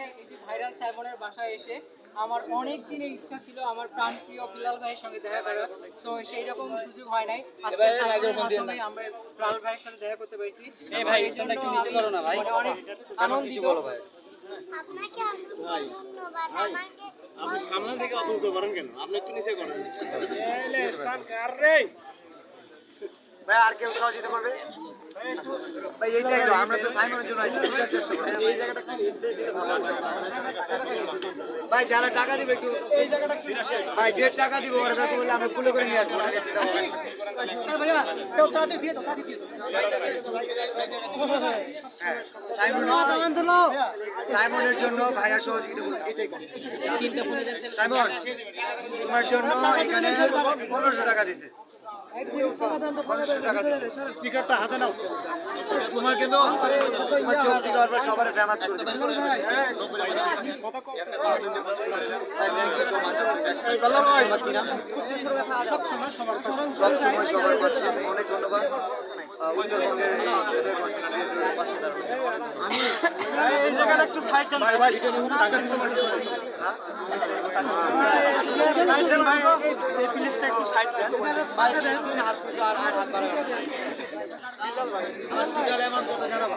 এই যে ভাইরাল সাইমনের বাসায় এসে আমার অনেক দিনের ইচ্ছা ছিল আমার প্রাণপ্রিয় বিলাল ভাইয়ের সঙ্গে দেখা করার। তো সেই রকম সুযোগ হয় নাই। আজকে সাইমনের মাধ্যমে আমরা বিলাল ভাইয়ের সাথে দেখা করতে পেরেছি। এই ভাই এটা একটু নিচে করো না ভাই, মানে অনেক আনন্দিত। আপনাকে অসংখ্য ধন্যবাদ। আমাকে আপনি সামনে থেকে অত উঁচু করেন কেন? আপনি একটু নিচে করেন। ভাই আর কেউ সহযোগিতা করবে? ভাই এইটাই তো, আমরা তো সাইমনের জন্য আইছি, চেষ্টা করি। ভাই যারা টাকা দিবে একটু, ভাই যে টাকা দিব ওরা দরকার বললে আমরা কুলে করে নিয়ে আসবো। ভাইয়া কেউ তাড়াতাড়ি দিয়ে দাও, তাড়াতাড়ি দিয়ে দাও। সাইমনের জন্য ভাইয়া সহযোগিতা করুন, এটাই কম। সাইমন তোমার জন্য এখানে 1500 টাকা দিছে। 1500 টাকা দিছে। স্পিকারটা হাতে নাও। তোমার কিন্তু তোমার চোখ থেকে আর সবার ফেমাস করে দিবে। সবসময় সবার পাশে। অনেক ধন্যবাদ উত্তরবঙ্গের এই পাশে দাঁড়ানো। এই জায়গাটা একটু সাইড দেন ভাই। টাকা দিতে পারছেন? সাইড দেন ভাই, এই প্লিজটা একটু সাইড দেন ভাই হাত তুলে আর হাত বাড়াবেন। আমার কথা জানাবা।